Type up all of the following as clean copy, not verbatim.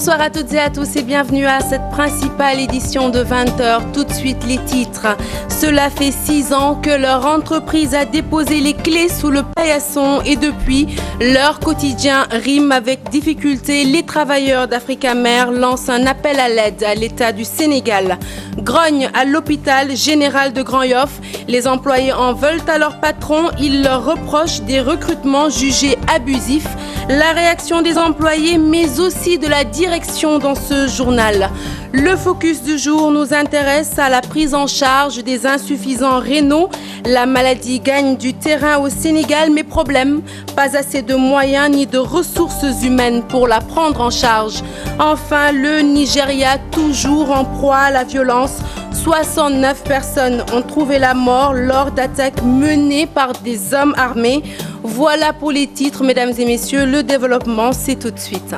Bonsoir à toutes et à tous et bienvenue à cette principale édition de 20h. Tout de suite les titres. Cela fait 6 ans que leur entreprise a déposé les clés sous le paillasson et depuis, leur quotidien rime avec difficulté. Les travailleurs d'Africamer lancent un appel à l'aide à l'État du Sénégal. Grogne à l'hôpital général de Grand Yoff. Les employés en veulent à leur patron. Ils leur reprochent des recrutements jugés abusifs. La réaction des employés, mais aussi de la direction dans ce journal. Le focus du jour nous intéresse à la prise en charge des insuffisants rénaux. La maladie gagne du terrain au Sénégal, mais problème, pas assez de moyens ni de ressources humaines pour la prendre en charge. Enfin, le Nigeria, toujours en proie à la violence. 69 personnes ont trouvé la mort lors d'attaques menées par des hommes armés. Voilà pour les titres, mesdames et messieurs. Le développement, c'est tout de suite.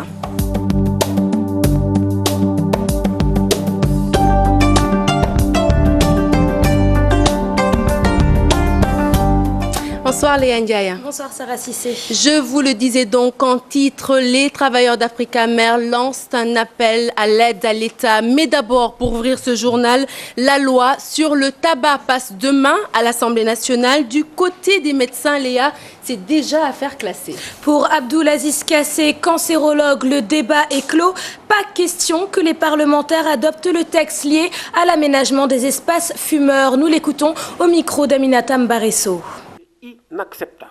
Bonsoir Léa Ndiaye. Bonsoir Sarah Cissé. Je vous le disais donc en titre, les travailleurs d'Africamer lancent un appel à l'aide à l'État. Mais d'abord, pour ouvrir ce journal, la loi sur le tabac passe demain à l'Assemblée nationale. Du côté des médecins, Léa, c'est déjà affaire classée. Pour Abdoulaziz Kassé, cancérologue, le débat est clos. Pas question que les parlementaires adoptent le texte lié à l'aménagement des espaces fumeurs. Nous l'écoutons au micro d'Aminata Mbaresso. Inacceptable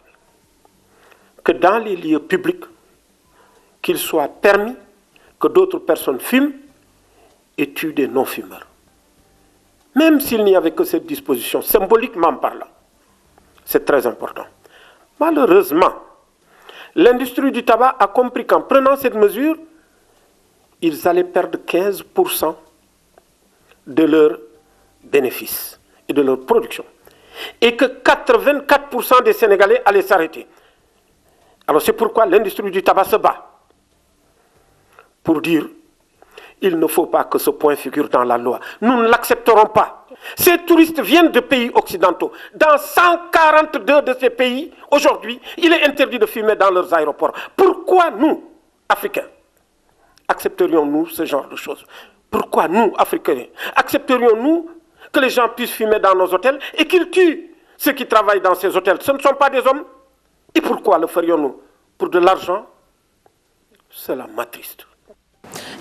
que dans les lieux publics, qu'il soit permis que d'autres personnes fument et tuent des non-fumeurs. Même s'il n'y avait que cette disposition, symboliquement parlant, c'est très important. Malheureusement, l'industrie du tabac a compris qu'en prenant cette mesure, ils allaient perdre 15% de leurs bénéfices et de leur production. Et que 84% des Sénégalais allaient s'arrêter. Alors c'est pourquoi l'industrie du tabac se bat pour dire il ne faut pas que ce point figure dans la loi. Nous ne l'accepterons pas. Ces touristes viennent de pays occidentaux. Dans 142 de ces pays, aujourd'hui, il est interdit de fumer dans leurs aéroports. Pourquoi nous, Africains, accepterions-nous ce genre de choses? Pourquoi nous, Africains, accepterions-nous que les gens puissent fumer dans nos hôtels et qu'ils tuent ceux qui travaillent dans ces hôtels? Ce ne sont pas des hommes. Et pourquoi le ferions-nous? Pour de l'argent? Cela m'attriste.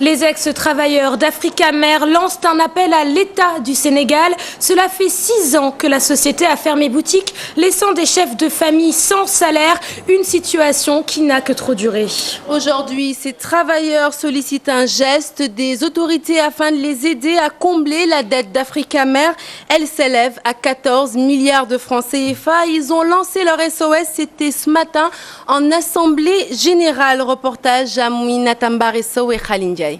Les ex-travailleurs d'Africamer lancent un appel à l'État du Sénégal. Cela fait 6 ans que la société a fermé boutique, laissant des chefs de famille sans salaire, une situation qui n'a que trop duré. Aujourd'hui, ces travailleurs sollicitent un geste des autorités afin de les aider à combler la dette d'Africamer. Elle s'élève à 14 milliards de francs CFA. Ils ont lancé leur SOS, c'était ce matin en Assemblée Générale. Reportage à Mouinata Mbaresso et Khalil Ndiaye.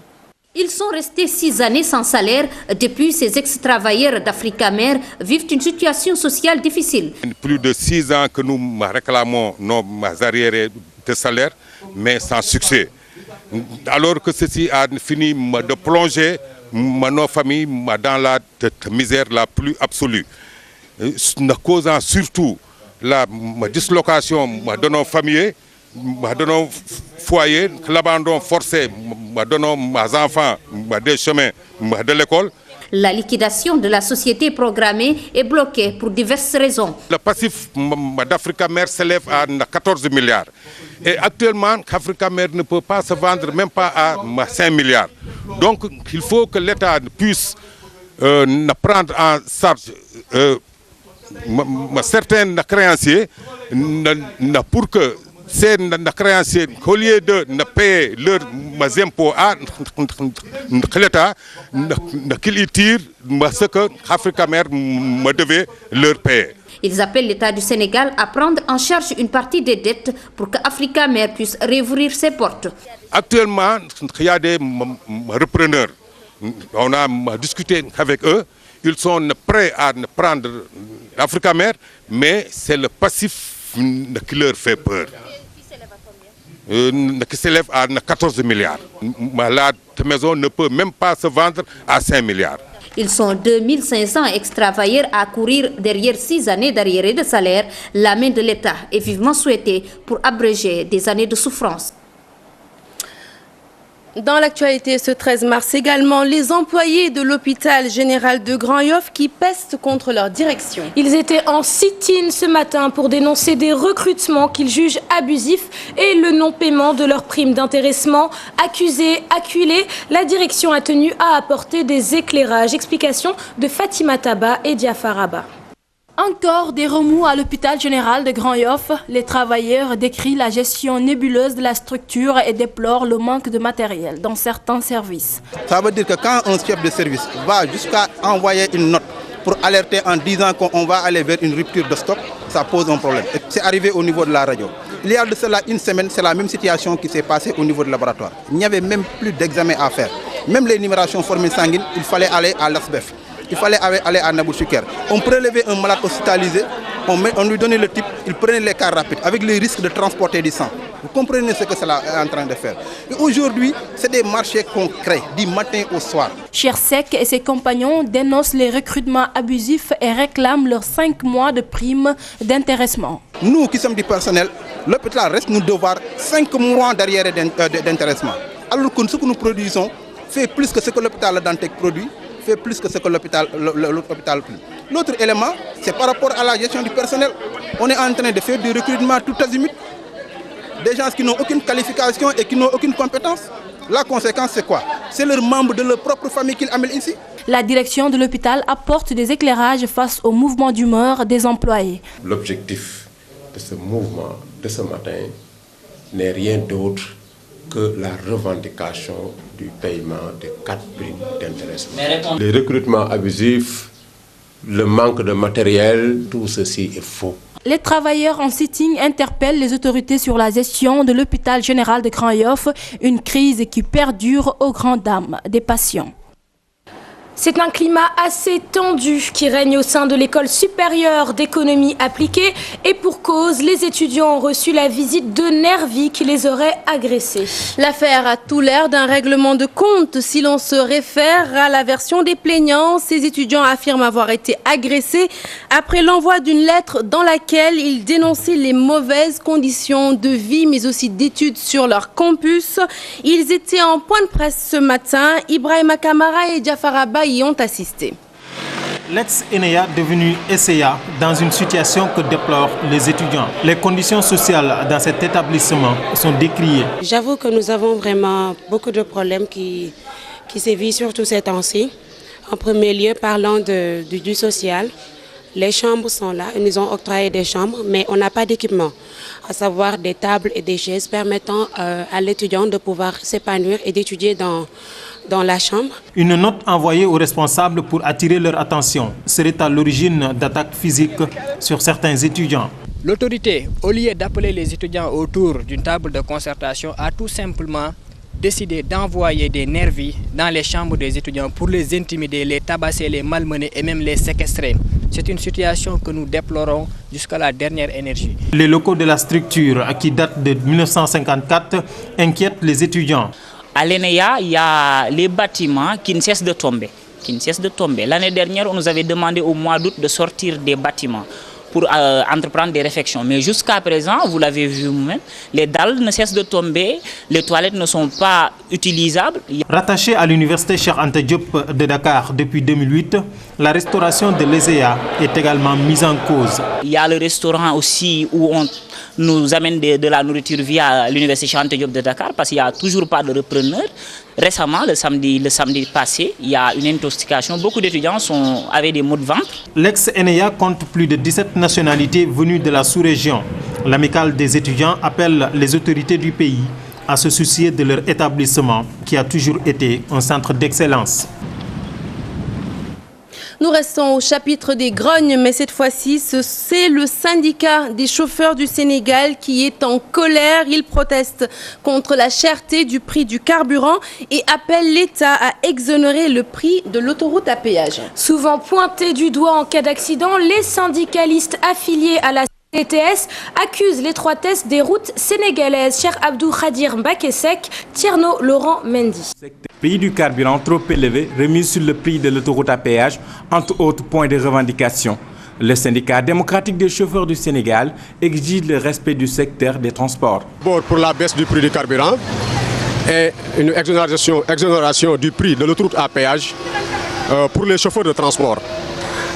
Ils sont restés 6 années sans salaire. Depuis, ces ex-travailleurs d'Africamer vivent une situation sociale difficile. Plus de 6 ans que nous réclamons nos arriérés de salaire, mais sans succès. Alors que ceci a fini de plonger nos familles dans la misère la plus absolue, causant surtout la dislocation de nos familles, de nos foyers, l'abandon forcé de nos enfants des chemins de l'école. La liquidation de la société programmée est bloquée pour diverses raisons. Le passif d'Africamer s'élève à 14 milliards. Et actuellement, Africamer ne peut pas se vendre même pas à 5 milliards. Donc, il faut que l'État puisse prendre en charge certains créanciers pour que ces créanciers, au lieu de payer leurs impôts à l'État, qu'ils tirent ce que Africamer devait leur payer. Ils appellent l'État du Sénégal à prendre en charge une partie des dettes pour que Africamer puisse réouvrir ses portes. Actuellement, il y a des repreneurs. On a discuté avec eux. Ils sont prêts à prendre Africamer, mais c'est le passif qui leur fait peur. Qui s'élève à 14 milliards. La maison ne peut même pas se vendre à 5 milliards. Ils sont 2500 ex-travailleurs à courir derrière 6 années d'arriérés de salaire. La main de l'État est vivement souhaitée pour abréger des années de souffrance. Dans l'actualité ce 13 mars également, les employés de l'hôpital général de Grand Yoff qui pestent contre leur direction. Ils étaient en sit-in ce matin pour dénoncer des recrutements qu'ils jugent abusifs et le non-paiement de leurs primes d'intéressement. Accusés, acculés, la direction a tenu à apporter des éclairages. Explication de Fatima Taba et Diafar Abba. Encore des remous à l'hôpital général de Grand Yoff. Les travailleurs décrient la gestion nébuleuse de la structure et déplorent le manque de matériel dans certains services. Ça veut dire que quand un chef de service va jusqu'à envoyer une note pour alerter en disant qu'on va aller vers une rupture de stock, ça pose un problème. C'est arrivé au niveau de la radio. Il y a de cela une semaine, c'est la même situation qui s'est passée au niveau du laboratoire. Il n'y avait même plus d'examen à faire. Même les numérations formules sanguines, il fallait aller à l'ASBEF. Il fallait aller à Nabou-Chouker. On prélevait un malade hospitalisé, on lui donnait le type, il prenait les cas rapides avec le risque de transporter du sang. Vous comprenez ce que cela est en train de faire. Et aujourd'hui, c'est des marchés concrets, du matin au soir. Chersek et ses compagnons dénoncent les recrutements abusifs et réclament leurs 5 mois de primes d'intéressement. Nous qui sommes du personnel, l'hôpital reste nous devoir 5 mois d'arriérés d'intéressement. Alors que ce que nous produisons fait plus que ce que l'hôpital Dantec produit, fait plus que ce que l'hôpital produit. L'autre élément, c'est par rapport à la gestion du personnel. On est en train de faire du recrutement tout azimut. Des gens qui n'ont aucune qualification et qui n'ont aucune compétence. La conséquence, c'est quoi? C'est leurs membres de leur propre famille qu'ils amènent ici. La direction de l'hôpital apporte des éclairages face au mouvement d'humeur des employés. L'objectif de ce mouvement de ce matin n'est rien d'autre que la revendication du paiement de 4 primes d'intéressement. Les recrutements abusifs, le manque de matériel, tout ceci est faux. Les travailleurs en sitting interpellent les autorités sur la gestion de l'hôpital général de Grand Yoff, une crise qui perdure aux grandes dames des patients. C'est un climat assez tendu qui règne au sein de l'école supérieure d'économie appliquée et pour cause, les étudiants ont reçu la visite de nervis qui les auraient agressés. L'affaire a tout l'air d'un règlement de compte si l'on se réfère à la version des plaignants. Ces étudiants affirment avoir été agressés après l'envoi d'une lettre dans laquelle ils dénonçaient les mauvaises conditions de vie mais aussi d'études sur leur campus. Ils étaient en point de presse ce matin. Ibrahima Kamara et Diafar Abba y ont assisté. L'ex-ENEA devenu SEA dans une situation que déplorent les étudiants. Les conditions sociales dans cet établissement sont décriées. J'avoue que nous avons vraiment beaucoup de problèmes qui sévissent surtout ces temps-ci. En premier lieu, parlant du social. Les chambres sont là, ils nous ont octroyé des chambres, mais on n'a pas d'équipement, à savoir des tables et des chaises permettant à l'étudiant de pouvoir s'épanouir et d'étudier dans la chambre. Une note envoyée aux responsables pour attirer leur attention serait à l'origine d'attaques physiques sur certains étudiants. L'autorité, au lieu d'appeler les étudiants autour d'une table de concertation, a tout simplement décidé d'envoyer des nervis dans les chambres des étudiants pour les intimider, les tabasser, les malmener et même les séquestrer. C'est une situation que nous déplorons jusqu'à la dernière énergie. Les locaux de la structure, qui datent de 1954, inquiètent les étudiants. À l'ENEA, il y a les bâtiments qui ne cessent de tomber. L'année dernière, on nous avait demandé au mois d'août de sortir des bâtiments pour entreprendre des réfections. Mais jusqu'à présent, vous l'avez vu vous-même, les dalles ne cessent de tomber, les toilettes ne sont pas utilisables. Rattachée à l'université Cheikh Anta Diop de Dakar depuis 2008, la restauration de l'ESEA est également mise en cause. Il y a le restaurant aussi où on nous amène de la nourriture via l'université Cheikh Anta Diop de Dakar parce qu'il n'y a toujours pas de repreneur. Récemment, le samedi passé, il y a une intoxication. Beaucoup d'étudiants avaient des maux de ventre. L'ex-ENEA compte plus de 17 nationalités venues de la sous-région. L'amicale des étudiants appelle les autorités du pays à se soucier de leur établissement qui a toujours été un centre d'excellence. Nous restons au chapitre des grognes, mais cette fois-ci, c'est le syndicat des chauffeurs du Sénégal qui est en colère. Il proteste contre la cherté du prix du carburant et appelle l'État à exonérer le prix de l'autoroute à péage. Souvent pointés du doigt en cas d'accident, les syndicalistes affiliés à la CTS accusent l'étroitesse des routes sénégalaises. Cher Abdou Khadir Mbakesek, Tierno Laurent Mendy. Prix du carburant trop élevé, remise sur le prix de l'autoroute à péage, entre autres points de revendication. Le syndicat démocratique des chauffeurs du Sénégal exige le respect du secteur des transports. Pour la baisse du prix du carburant, et une exonération du prix de l'autoroute à péage pour les chauffeurs de transport.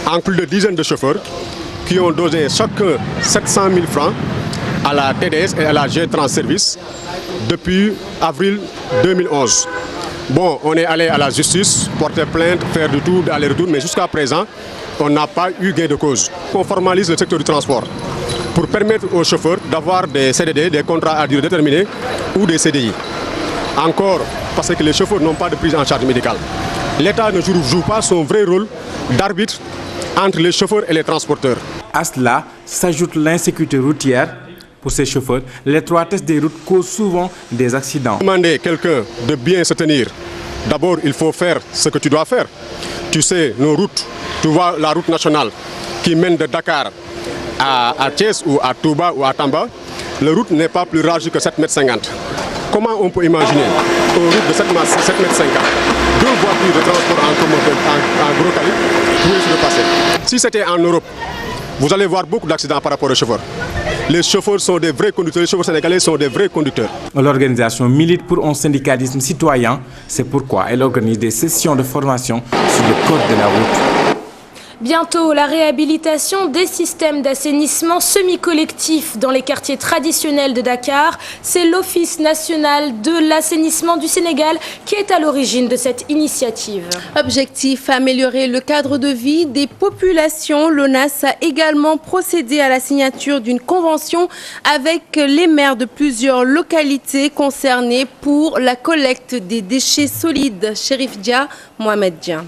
En plus de dizaines de chauffeurs qui ont donné chacun 700 000 francs à la TDS et à la G30 Service depuis avril 2011. Bon, on est allé à la justice, porter plainte, faire du tout, aller-retour, mais jusqu'à présent, on n'a pas eu gain de cause. On formalise le secteur du transport pour permettre aux chauffeurs d'avoir des CDD, des contrats à durée déterminée ou des CDI. Encore, parce que les chauffeurs n'ont pas de prise en charge médicale. L'État ne joue pas son vrai rôle d'arbitre entre les chauffeurs et les transporteurs. À cela s'ajoute l'insécurité routière. Pour ces chauffeurs, l'étroitesse des routes cause souvent des accidents. Demander à quelqu'un de bien se tenir, d'abord il faut faire ce que tu dois faire. Tu sais, nos routes, tu vois la route nationale qui mène de Dakar à Thiès ou à Touba ou à Tamba, la route n'est pas plus large que 7,50 m. Comment on peut imaginer une route de 7,50 m, deux voitures de transport en gros calibre pouvaient se repasser? Si c'était en Europe, vous allez voir beaucoup d'accidents par rapport aux chauffeurs. Les chauffeurs sont des vrais conducteurs, les chauffeurs sénégalais sont des vrais conducteurs. L'organisation milite pour un syndicalisme citoyen, c'est pourquoi elle organise des sessions de formation sur le code de la route. Bientôt, la réhabilitation des systèmes d'assainissement semi-collectif dans les quartiers traditionnels de Dakar. C'est l'Office national de l'assainissement du Sénégal qui est à l'origine de cette initiative. Objectif, améliorer le cadre de vie des populations. L'ONAS a également procédé à la signature d'une convention avec les maires de plusieurs localités concernées pour la collecte des déchets solides. Chérif Dia, Mohamed Dia.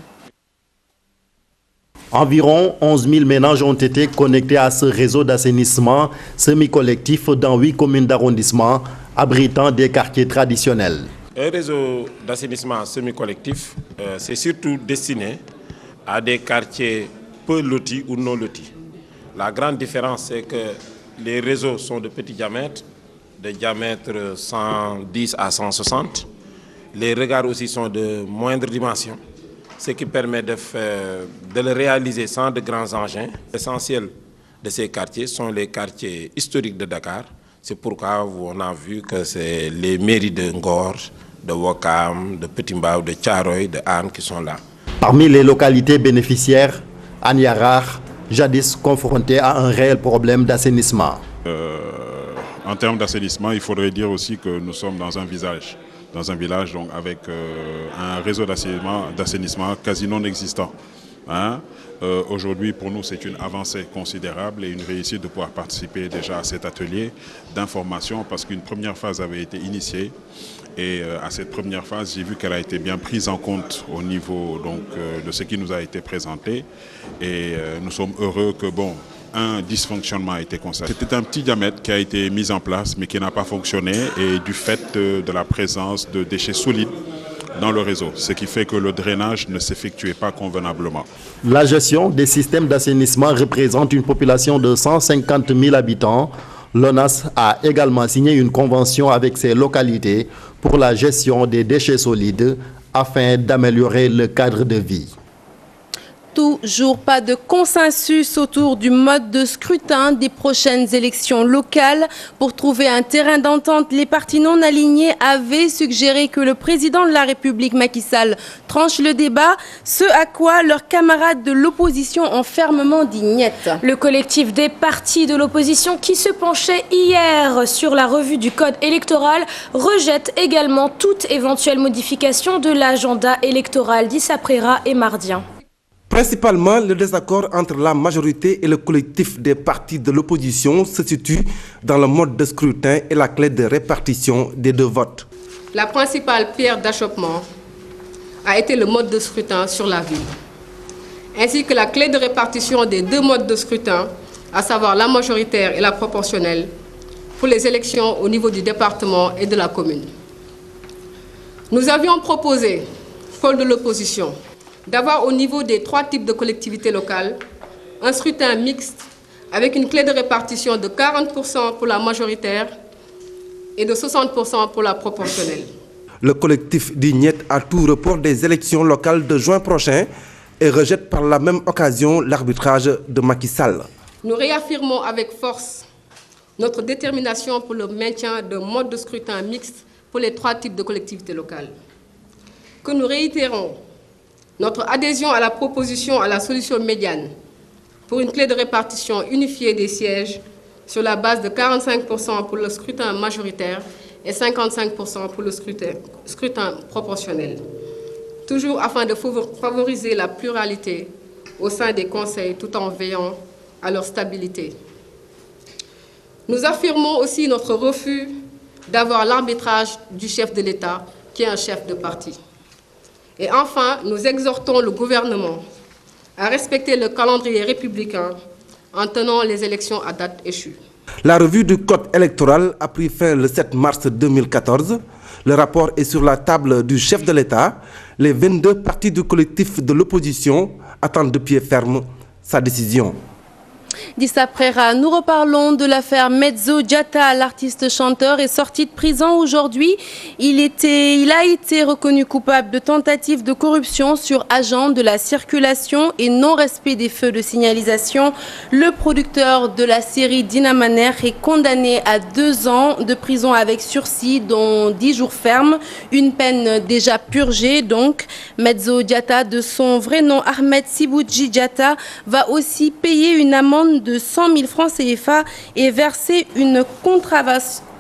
Environ 11 000 ménages ont été connectés à ce réseau d'assainissement semi-collectif dans 8 communes d'arrondissement abritant des quartiers traditionnels. Un réseau d'assainissement semi-collectif, c'est surtout destiné à des quartiers peu lotis ou non lotis. La grande différence, c'est que les réseaux sont de petits diamètres, de diamètre 110 à 160. Les regards aussi sont de moindre dimension, ce qui permet de le réaliser sans de grands engins. L'essentiel de ces quartiers sont les quartiers historiques de Dakar. C'est pourquoi on a vu que c'est les mairies de Ngor, de Ouakam, de Petit Mbao, de Thiaroye, de Anne qui sont là. Parmi les localités bénéficiaires, Anyarar, jadis confrontée à un réel problème d'assainissement. En termes d'assainissement, il faudrait dire aussi que nous sommes dans un village donc, avec un réseau d'assainissement quasi non existant. Hein? Aujourd'hui, pour nous, c'est une avancée considérable et une réussite de pouvoir participer déjà à cet atelier d'information parce qu'une première phase avait été initiée. Et à cette première phase, j'ai vu qu'elle a été bien prise en compte au niveau donc, de ce qui nous a été présenté. Et nous sommes heureux que, un dysfonctionnement a été constaté. C'était un petit diamètre qui a été mis en place mais qui n'a pas fonctionné et du fait de la présence de déchets solides dans le réseau, ce qui fait que le drainage ne s'effectuait pas convenablement. La gestion des systèmes d'assainissement représente une population de 150 000 habitants. L'ONAS a également signé une convention avec ces localités pour la gestion des déchets solides afin d'améliorer le cadre de vie. Toujours pas de consensus autour du mode de scrutin des prochaines élections locales. Pour trouver un terrain d'entente, les partis non alignés avaient suggéré que le président de la République, Macky Sall, tranche le débat, ce à quoi leurs camarades de l'opposition ont fermement dit niet. Le collectif des partis de l'opposition qui se penchait hier sur la revue du code électoral rejette également toute éventuelle modification de l'agenda électoral d'Issa Prera et Mardien. Principalement, le désaccord entre la majorité et le collectif des partis de l'opposition se situe dans le mode de scrutin et la clé de répartition des deux votes. La principale pierre d'achoppement a été le mode de scrutin sur la ville, ainsi que la clé de répartition des deux modes de scrutin, à savoir la majoritaire et la proportionnelle, pour les élections au niveau du département et de la commune. Nous avions proposé, pôle de l'opposition, d'avoir au niveau des 3 types de collectivités locales un scrutin mixte avec une clé de répartition de 40% pour la majoritaire et de 60% pour la proportionnelle. Le collectif dit niet à tout report des élections locales de juin prochain et rejette par la même occasion l'arbitrage de Macky Sall. Nous réaffirmons avec force notre détermination pour le maintien d'un mode de scrutin mixte pour les 3 types de collectivités locales. Que nous réitérons notre adhésion à la proposition à la solution médiane pour une clé de répartition unifiée des sièges sur la base de 45% pour le scrutin majoritaire et 55% pour le scrutin proportionnel, toujours afin de favoriser la pluralité au sein des conseils tout en veillant à leur stabilité. Nous affirmons aussi notre refus d'avoir l'arbitrage du chef de l'État, qui est un chef de parti. Et enfin, nous exhortons le gouvernement à respecter le calendrier républicain en tenant les élections à date échue. La revue du code électoral a pris fin le 7 mars 2014. Le rapport est sur la table du chef de l'État. Les 22 partis du collectif de l'opposition attendent de pied ferme sa décision. Dissa Prera, nous reparlons de l'affaire Medzo Diatta. L'artiste chanteur est sorti de prison aujourd'hui. Il a été reconnu coupable de tentative de corruption sur agent de la circulation et non-respect des feux de signalisation. Le producteur de la série Dinamaner est condamné à 2 ans de prison avec sursis, dont 10 jours fermes. Une peine déjà purgée, donc. Medzo Diatta, de son vrai nom Ahmed Siboudji Diatta, va aussi payer une amende de 100 000 francs CFA et verser une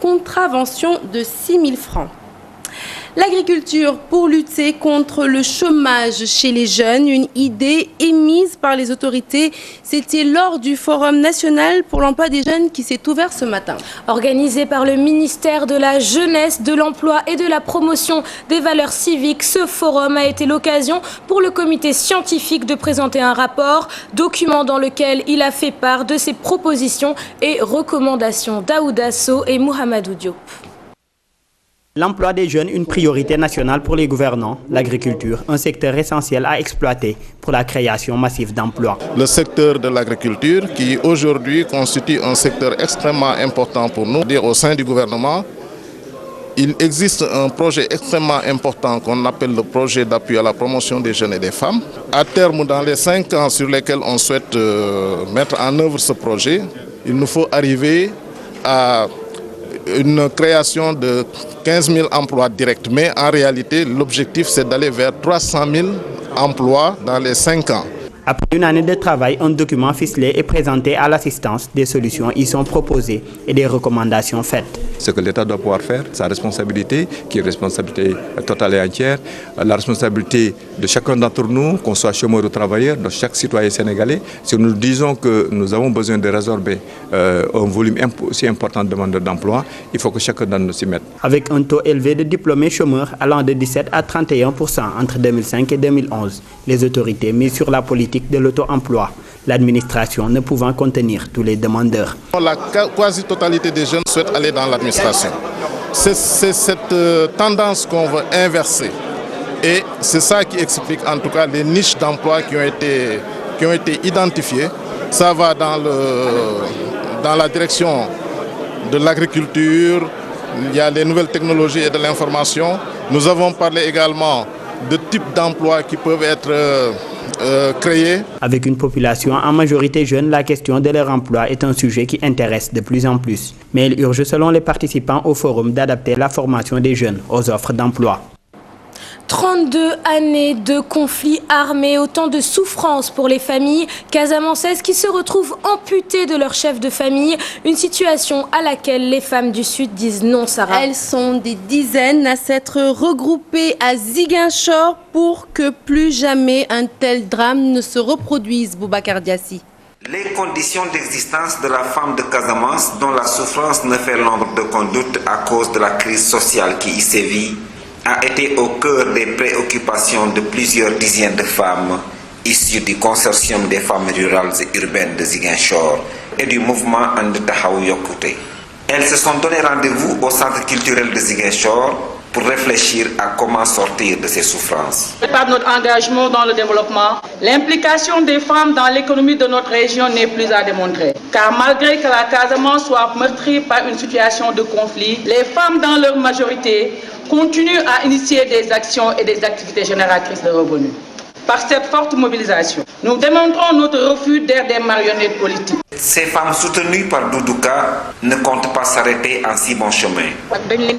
contravention de 6 000 francs. L'agriculture pour lutter contre le chômage chez les jeunes, une idée émise par les autorités. C'était lors du Forum national pour l'emploi des jeunes qui s'est ouvert ce matin. Organisé par le ministère de la Jeunesse, de l'Emploi et de la Promotion des valeurs civiques, ce forum a été l'occasion pour le comité scientifique de présenter un rapport, document dans lequel il a fait part de ses propositions et recommandations. Daouda Sow et Mohamedou Diop. L'emploi des jeunes, une priorité nationale pour les gouvernants. L'agriculture, un secteur essentiel à exploiter pour la création massive d'emplois. Le secteur de l'agriculture, qui aujourd'hui constitue un secteur extrêmement important pour nous, au sein du gouvernement, il existe un projet extrêmement important qu'on appelle le projet d'appui à la promotion des jeunes et des femmes. À terme, dans les 5 ans sur lesquels on souhaite mettre en œuvre ce projet, il nous faut arriver à une création de 15 000 emplois directs. Mais en réalité, l'objectif, c'est d'aller vers 300 000 emplois dans les 5 ans. Après une année de travail, un document ficelé est présenté à l'assistance. Des solutions y sont proposées et des recommandations faites. Ce que l'État doit pouvoir faire, sa responsabilité, qui est une responsabilité totale et entière, la responsabilité de chacun d'entre nous, qu'on soit chômeur ou travailleur, de chaque citoyen sénégalais. Si nous disons que nous avons besoin de résorber un volume aussi important de demandeurs d'emploi, il faut que chacun d'entre nous s'y mette. Avec un taux élevé de diplômés chômeurs allant de 17 à 31% entre 2005 et 2011, les autorités misent sur la politique de l'auto-emploi, l'administration ne pouvant contenir tous les demandeurs. La quasi-totalité des jeunes souhaitent aller dans l'administration. C'est cette tendance qu'on veut inverser. Et c'est ça qui explique en tout cas les niches d'emploi qui ont été identifiées. Ça va dans la direction de l'agriculture, il y a les nouvelles technologies et de l'information. Nous avons parlé également de types d'emplois qui peuvent être créés. Avec une population en majorité jeune, la question de leur emploi est un sujet qui intéresse de plus en plus. Mais il urge, selon les participants au forum, d'adapter la formation des jeunes aux offres d'emploi. 32 années de conflits armés, autant de souffrances pour les familles casamançaises qui se retrouvent amputées de leur chef de famille. Une situation à laquelle les femmes du Sud disent non, Sarah. Elles sont des dizaines à s'être regroupées à Ziguinchor pour que plus jamais un tel drame ne se reproduise, Boubacar Diassi. Les conditions d'existence de la femme de Casamance, dont la souffrance ne fait l'ombre de condoute à cause de la crise sociale qui y sévit, a été au cœur des préoccupations de plusieurs dizaines de femmes issues du consortium des femmes rurales et urbaines de Ziguinchor et du mouvement And Taxawu Yokkute. Elles se sont donné rendez-vous au centre culturel de Ziguinchor pour réfléchir à comment sortir de ces souffrances. Par notre engagement dans le développement, l'implication des femmes dans l'économie de notre région n'est plus à démontrer. Car malgré que la Casamance soit meurtrie par une situation de conflit, les femmes dans leur majorité continuent à initier des actions et des activités génératrices de revenus. par cette forte mobilisation. Nous démontrons notre refus d'être des marionnettes politiques. Ces femmes soutenues par Doudouka ne comptent pas s'arrêter en si bon chemin.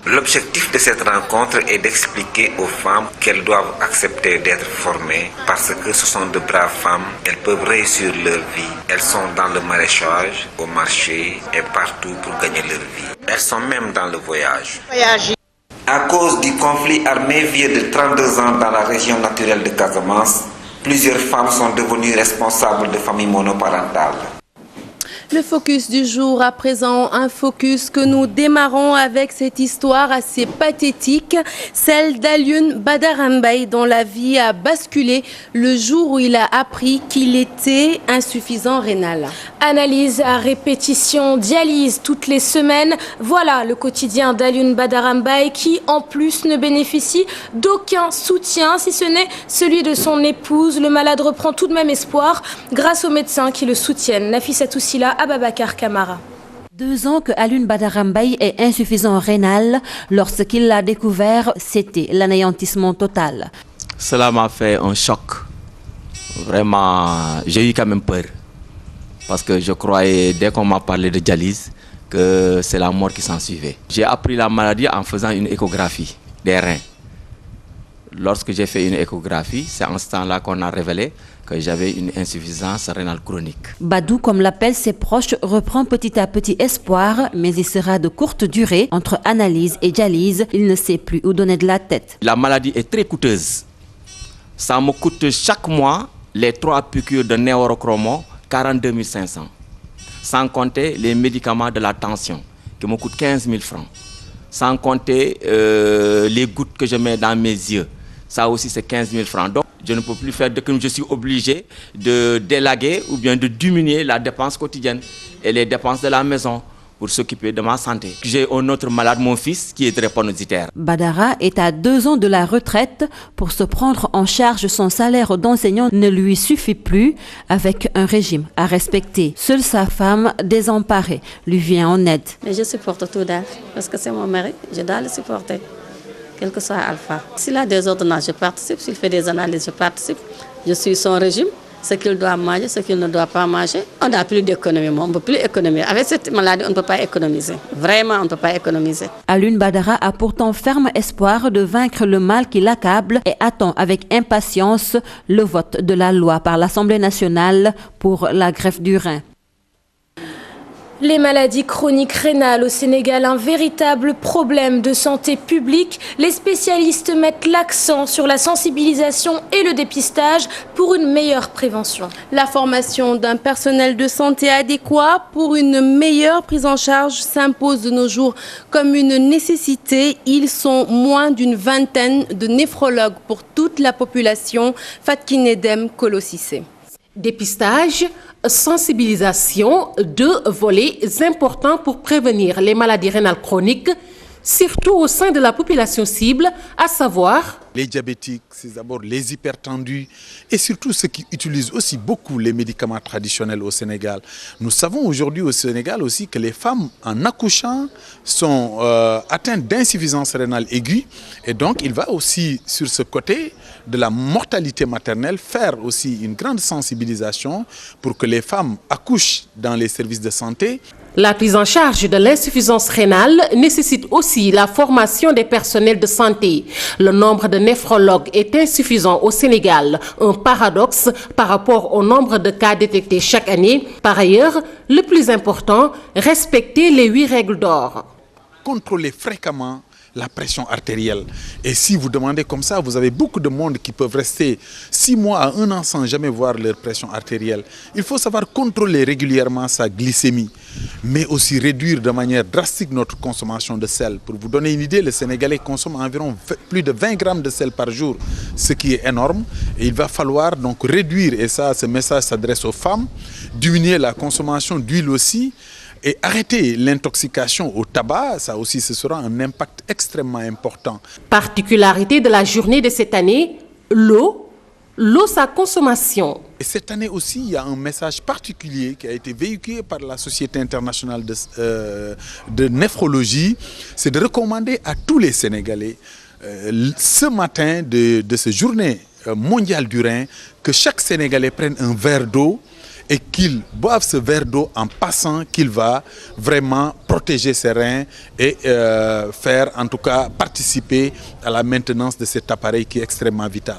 L'objectif de cette rencontre est d'expliquer aux femmes qu'elles doivent accepter d'être formées parce que ce sont de braves femmes, elles peuvent réussir leur vie. Elles sont dans le maraîchage, au marché et partout pour gagner leur vie. Elles sont même dans le voyage. À cause du conflit armé vieux de 32 ans dans la région naturelle de Casamance, plusieurs femmes sont devenues responsables de familles monoparentales. Le focus du jour à présent, un focus que nous démarrons avec cette histoire assez pathétique, celle d'Alioune Badara Mbaye dont la vie a basculé le jour où il a appris qu'il était insuffisant rénal. Analyse à répétition, dialyse toutes les semaines, voilà le quotidien d'Alioune Badara Mbaye qui en plus ne bénéficie d'aucun soutien si ce n'est celui de son épouse. Le malade reprend tout de même espoir grâce aux médecins qui le soutiennent. Nafissatou Silla, Ababacar Camara. 2 ans que Alioune Badara Mbaye est insuffisant rénal. Lorsqu'il l'a découvert, c'était l'anéantissement total. Cela m'a fait un choc. Vraiment, j'ai eu quand même peur. Parce que je croyais, dès qu'on m'a parlé de dialyse, que c'est la mort qui s'en suivait. J'ai appris la maladie en faisant une échographie des reins. Lorsque j'ai fait une échographie, c'est en ce temps-là qu'on a révélé que j'avais une insuffisance rénale chronique. Badou, comme l'appellent ses proches, reprend petit à petit espoir, mais il sera de courte durée. Entre analyse et dialyse, il ne sait plus où donner de la tête. La maladie est très coûteuse. Ça me coûte chaque mois les 3 piqûres de néorochromo, 42 500. Sans compter les médicaments de la tension, qui me coûtent 15 000 francs. Sans compter les gouttes que je mets dans mes yeux. Ça aussi, c'est 15 000 francs. Donc, je ne peux plus faire de que je suis obligé de délaguer ou bien de diminuer la dépense quotidienne et les dépenses de la maison pour s'occuper de ma santé. J'ai un autre malade, mon fils, qui est drépanocytaire. Badara est à 2 ans de la retraite. Pour se prendre en charge, son salaire d'enseignant ne lui suffit plus avec un régime à respecter. Seule sa femme, désemparée, lui vient en aide. Mais je supporte tout d'elle parce que c'est mon mari, je dois le supporter. Quel que soit Alpha. S'il a des ordonnances, je participe. S'il fait des analyses, je participe. Je suis son régime, ce qu'il doit manger, ce qu'il ne doit pas manger. On n'a plus d'économie, on ne peut plus économiser. Avec cette maladie, on ne peut pas économiser. Vraiment, on ne peut pas économiser. Alioune Badara a pourtant ferme espoir de vaincre le mal qui l'accable et attend avec impatience le vote de la loi par l'Assemblée nationale pour la greffe du rein. Les maladies chroniques rénales au Sénégal, un véritable problème de santé publique. Les spécialistes mettent l'accent sur la sensibilisation et le dépistage pour une meilleure prévention. La formation d'un personnel de santé adéquat pour une meilleure prise en charge s'impose de nos jours comme une nécessité. Ils sont moins d'une vingtaine de néphrologues pour toute la population. Fatkinedem Kolosissé. Dépistage, sensibilisation, 2 volets importants pour prévenir les maladies rénales chroniques, surtout au sein de la population cible, à savoir les diabétiques, c'est d'abord les hypertendus et surtout ceux qui utilisent aussi beaucoup les médicaments traditionnels au Sénégal. Nous savons aujourd'hui au Sénégal aussi que les femmes en accouchant sont atteintes d'insuffisance rénale aiguë et donc il va aussi sur ce côté de la mortalité maternelle faire aussi une grande sensibilisation pour que les femmes accouchent dans les services de santé. La prise en charge de l'insuffisance rénale nécessite aussi la formation des personnels de santé. Le nombre de néphrologues est insuffisant au Sénégal, un paradoxe par rapport au nombre de cas détectés chaque année. Par ailleurs, le plus important, respecter les 8 règles d'or. Contrôler fréquemment la pression artérielle. Et si vous demandez comme ça, vous avez beaucoup de monde qui peuvent rester 6 mois à 1 an sans jamais voir leur pression artérielle. Il faut savoir contrôler régulièrement sa glycémie, mais aussi réduire de manière drastique notre consommation de sel. Pour vous donner une idée, le Sénégalais consomme environ plus de 20 grammes de sel par jour, ce qui est énorme. Et il va falloir donc réduire, et ça, ce message s'adresse aux femmes, diminuer la consommation d'huile aussi, et arrêter l'intoxication au tabac, ça aussi ce sera un impact extrêmement important. Particularité de la journée de cette année, l'eau, sa consommation. Et cette année aussi, il y a un message particulier qui a été véhiculé par la Société internationale de néphrologie, c'est de recommander à tous les Sénégalais ce matin de cette journée mondial du Rhin, que chaque Sénégalais prenne un verre d'eau et qu'il boive ce verre d'eau en passant, qu'il va vraiment protéger ses reins et faire, en tout cas, participer à la maintenance de cet appareil qui est extrêmement vital.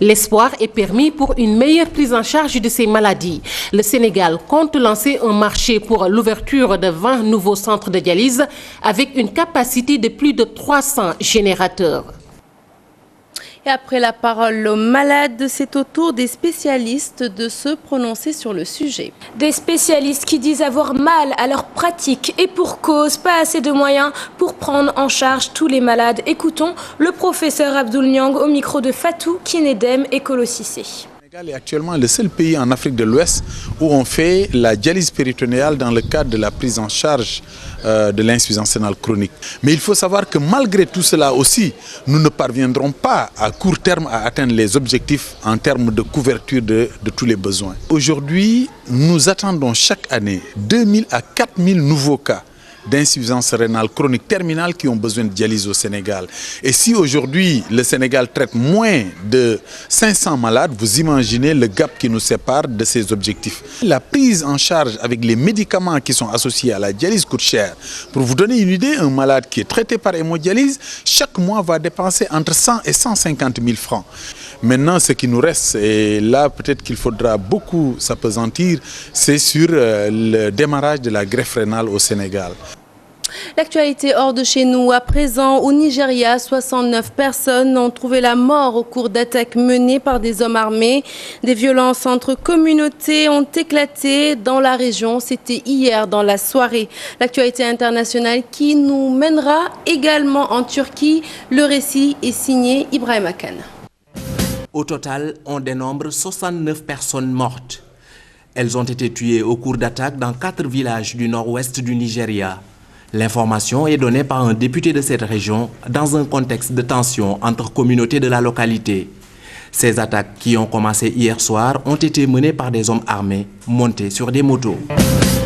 L'espoir est permis pour une meilleure prise en charge de ces maladies. Le Sénégal compte lancer un marché pour l'ouverture de 20 nouveaux centres de dialyse avec une capacité de plus de 300 générateurs. Et après la parole aux malades, c'est au tour des spécialistes de se prononcer sur le sujet. Des spécialistes qui disent avoir mal à leur pratique et pour cause, pas assez de moyens pour prendre en charge tous les malades. Écoutons le professeur Abdoul Niang au micro de Fatou Kinedem, Écolo Cissé. Le Sénégal est actuellement le seul pays en Afrique de l'Ouest où on fait la dialyse péritonéale dans le cadre de la prise en charge de l'insuffisance rénale chronique. Mais il faut savoir que malgré tout cela aussi, nous ne parviendrons pas à court terme à atteindre les objectifs en termes de couverture de tous les besoins. Aujourd'hui, nous attendons chaque année 2000 à 4000 nouveaux cas d'insuffisance rénale chronique terminale qui ont besoin de dialyse au Sénégal. Et si aujourd'hui le Sénégal traite moins de 500 malades, vous imaginez le gap qui nous sépare de ces objectifs. La prise en charge avec les médicaments qui sont associés à la dialyse coûte cher. Pour vous donner une idée, un malade qui est traité par hémodialyse, chaque mois va dépenser entre 100 et 150 000 francs. Maintenant, ce qui nous reste, et là peut-être qu'il faudra beaucoup s'appesantir, c'est sur le démarrage de la greffe rénale au Sénégal. L'actualité hors de chez nous. À présent, au Nigeria, 69 personnes ont trouvé la mort au cours d'attaques menées par des hommes armés. Des violences entre communautés ont éclaté dans la région. C'était hier dans la soirée. L'actualité internationale qui nous mènera également en Turquie. Le récit est signé Ibrahim Akan. Au total, on dénombre 69 personnes mortes. Elles ont été tuées au cours d'attaques dans 4 villages du nord-ouest du Nigeria. L'information est donnée par un député de cette région dans un contexte de tension entre communautés de la localité. Ces attaques qui ont commencé hier soir ont été menées par des hommes armés montés sur des motos.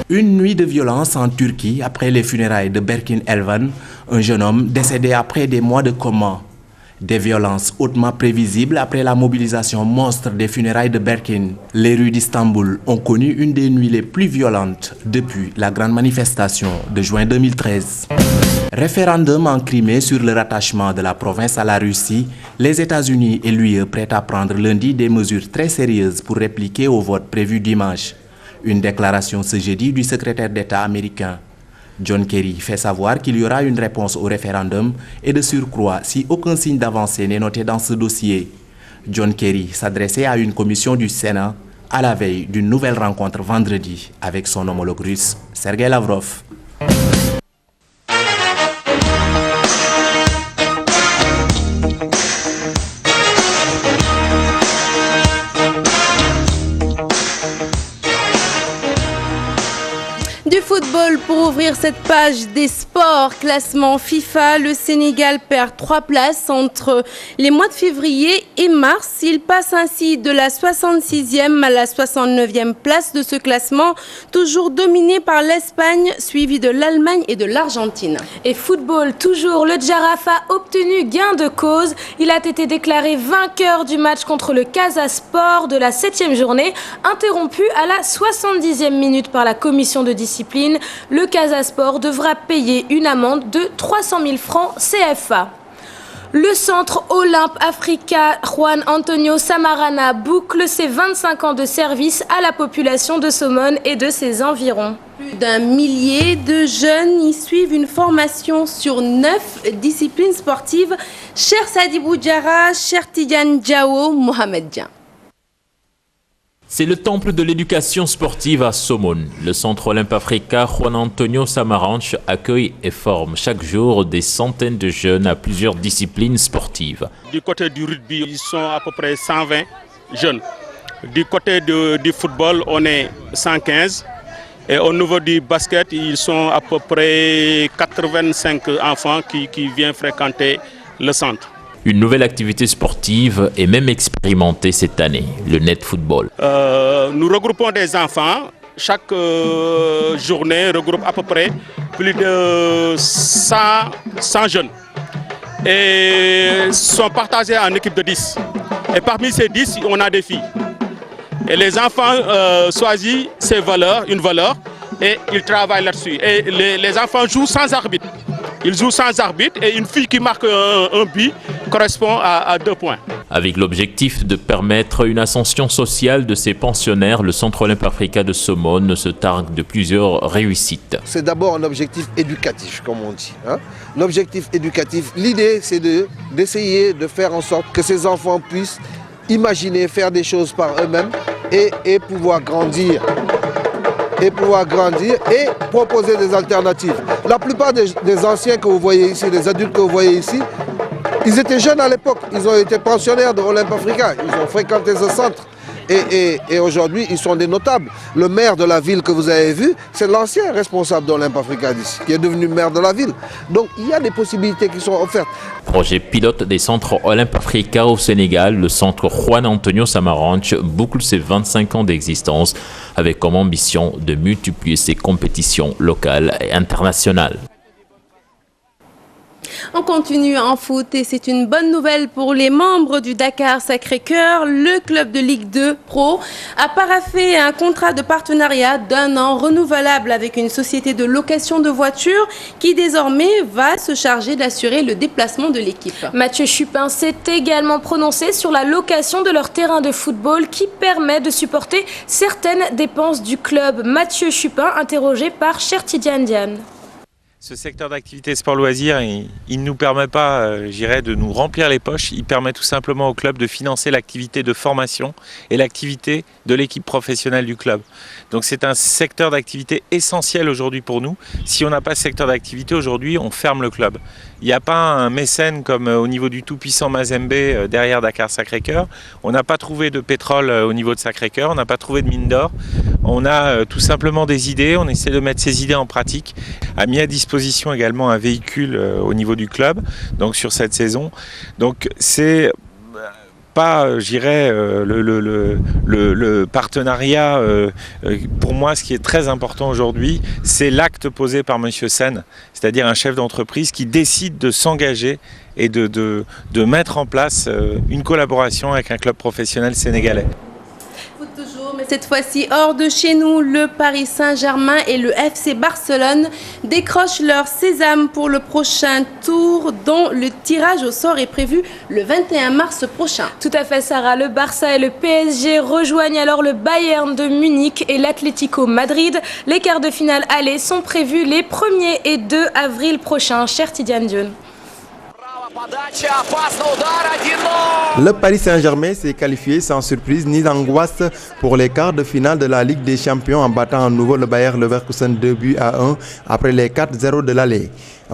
Une nuit de violence en Turquie après les funérailles de Berkin Elvan, un jeune homme décédé après des mois de coma. Des violences hautement prévisibles après la mobilisation monstre des funérailles de Berkin. Les rues d'Istanbul ont connu une des nuits les plus violentes depuis la grande manifestation de juin 2013. Référendum en Crimée sur le rattachement de la province à la Russie, les États-Unis et l'UE prêtent à prendre lundi des mesures très sérieuses pour répliquer au vote prévu dimanche. Une déclaration ce jeudi du secrétaire d'État américain. John Kerry fait savoir qu'il y aura une réponse au référendum et de surcroît si aucun signe d'avancée n'est noté dans ce dossier. John Kerry s'adressait à une commission du Sénat à la veille d'une nouvelle rencontre vendredi avec son homologue russe, Sergei Lavrov. Football pour ouvrir cette page des sports. Classement FIFA, le Sénégal perd 3 places entre les mois de février et mars. Il passe ainsi de la 66e à la 69e place de ce classement, toujours dominé par l'Espagne, suivi de l'Allemagne et de l'Argentine. Et football, toujours, le Jaraaf a obtenu gain de cause. Il a été déclaré vainqueur du match contre le Casa Sport de la 7e journée, interrompu à la 70e minute par la commission de discipline. Le Casa Sport devra payer une amende de 300 000 francs CFA. Le centre Olympe Africa Juan Antonio Samarana boucle ses 25 ans de service à la population de Somone et de ses environs. Plus d'un millier de jeunes y suivent une formation sur 9 disciplines sportives. Cher Sadibou Diarra, cher Tidiane Diao, Mohamed Dian. C'est le temple de l'éducation sportive à Somone. Le centre Olympe Africa Juan Antonio Samaranch accueille et forme chaque jour des centaines de jeunes à plusieurs disciplines sportives. Du côté du rugby, ils sont à peu près 120 jeunes. Du côté du football, on est 115. Et au niveau du basket, ils sont à peu près 85 enfants qui viennent fréquenter le centre. Une nouvelle activité sportive est même expérimentée cette année, le net football. Nous regroupons des enfants. Chaque journée regroupe à peu près plus de 100 jeunes. Et sont partagés en équipe de 10. Et parmi ces 10, on a des filles. Et les enfants choisissent une valeur, et ils travaillent là-dessus. Et les enfants jouent sans arbitre. Ils jouent sans arbitre et une fille qui marque un but correspond à 2 points. Avec l'objectif de permettre une ascension sociale de ces pensionnaires, le Centre Olympe Africa de Somone se targue de plusieurs réussites. C'est d'abord un objectif éducatif, comme on dit. L'objectif éducatif, l'idée c'est d'essayer de faire en sorte que ces enfants puissent imaginer faire des choses par eux-mêmes et pouvoir grandir. Et proposer des alternatives. La plupart des anciens que vous voyez ici, des adultes que vous voyez ici, ils étaient jeunes à l'époque, ils ont été pensionnaires de Olympe Africa, ils ont fréquenté ce centre. Et aujourd'hui, ils sont des notables. Le maire de la ville que vous avez vu, c'est l'ancien responsable d'Olympe Africa d'ici, qui est devenu maire de la ville. Donc il y a des possibilités qui sont offertes. Projet pilote des centres Olympe Africa au Sénégal, le centre Juan Antonio Samaranch boucle ses 25 ans d'existence avec comme ambition de multiplier ses compétitions locales et internationales. On continue en foot et c'est une bonne nouvelle pour les membres du Dakar Sacré-Cœur. Le club de Ligue 2 Pro a paraphé un contrat de partenariat d'1 an renouvelable avec une société de location de voitures qui désormais va se charger d'assurer le déplacement de l'équipe. Mathieu Chupin s'est également prononcé sur la location de leur terrain de football qui permet de supporter certaines dépenses du club. Mathieu Chupin, interrogé par Chertidiane Diane. Ce secteur d'activité sport-loisirs, il ne nous permet pas, de nous remplir les poches. Il permet tout simplement au club de financer l'activité de formation et l'activité de l'équipe professionnelle du club. Donc c'est un secteur d'activité essentiel aujourd'hui pour nous. Si on n'a pas ce secteur d'activité aujourd'hui, on ferme le club. Il n'y a pas un mécène comme au niveau du tout-puissant Mazembe derrière Dakar Sacré-Cœur. On n'a pas trouvé de pétrole au niveau de Sacré-Cœur, on n'a pas trouvé de mine d'or. On a tout simplement des idées, on essaie de mettre ces idées en pratique. A mis à disposition également un véhicule au niveau du club, donc sur cette saison. Donc c'est pas, le partenariat. Pour moi, ce qui est très important aujourd'hui, c'est l'acte posé par Monsieur Sen, c'est-à-dire un chef d'entreprise qui décide de s'engager et de mettre en place une collaboration avec un club professionnel sénégalais. Mais cette fois-ci, hors de chez nous, le Paris Saint-Germain et le FC Barcelone décrochent leur sésame pour le prochain tour dont le tirage au sort est prévu le 21 mars prochain. Tout à fait, Sarah. Le Barça et le PSG rejoignent alors le Bayern de Munich et l'Atlético Madrid. Les quarts de finale aller sont prévus les 1er et 2 avril prochains. Chertidiane Dione. Le Paris Saint-Germain s'est qualifié sans surprise ni angoisse pour les quarts de finale de la Ligue des Champions en battant à nouveau le Bayer Leverkusen 2-1 après les 4-0 de l'aller.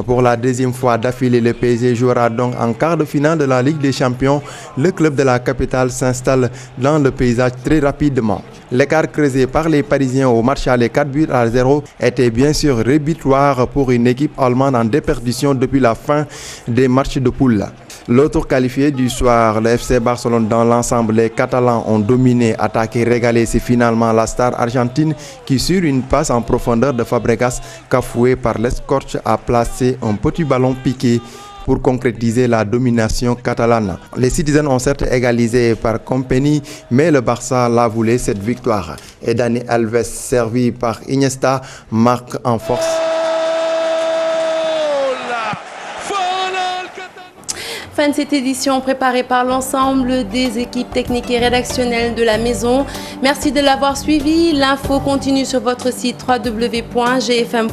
Pour la deuxième fois d'affilée, le PSG jouera donc en quart de finale de la Ligue des Champions. Le club de la capitale s'installe dans le paysage très rapidement. L'écart creusé par les Parisiens au match aller 4-0 était bien sûr rédhibitoire pour une équipe allemande en déperdition depuis la fin des matchs de poule. L'autre qualifié du soir, le FC Barcelone, dans l'ensemble, les Catalans ont dominé, attaqué, régalé. C'est finalement la star argentine qui, sur une passe en profondeur de Fabregas, cafoué par l'escorche, a placé un petit ballon piqué pour concrétiser la domination catalane. Les Citizens ont certes égalisé par Company, mais le Barça l'a voulu cette victoire. Et Dani Alves, servi par Iniesta, marque en force. Fin de cette édition préparée par l'ensemble des équipes techniques et rédactionnelles de la maison. Merci de l'avoir suivi. L'info continue sur votre site www.gfm.sn.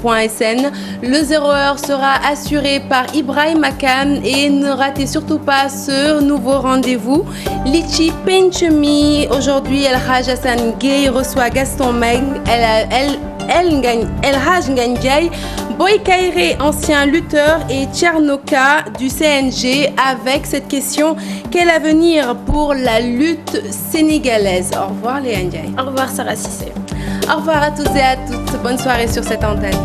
Le 0h sera assuré par Ibrahim Akan et ne ratez surtout pas ce nouveau rendez-vous. Lichi Penchemi. Aujourd'hui, El Haj Hassan Gueye reçoit Gaston Meng. El Haj Nganjay, Boy Kairé, ancien lutteur, et Tchernoka du CNG avec cette question: quel avenir pour la lutte sénégalaise? Au revoir Léa Ndiaye. Au revoir Sarah Cissé. Au revoir à tous et à toutes. Bonne soirée sur cette antenne.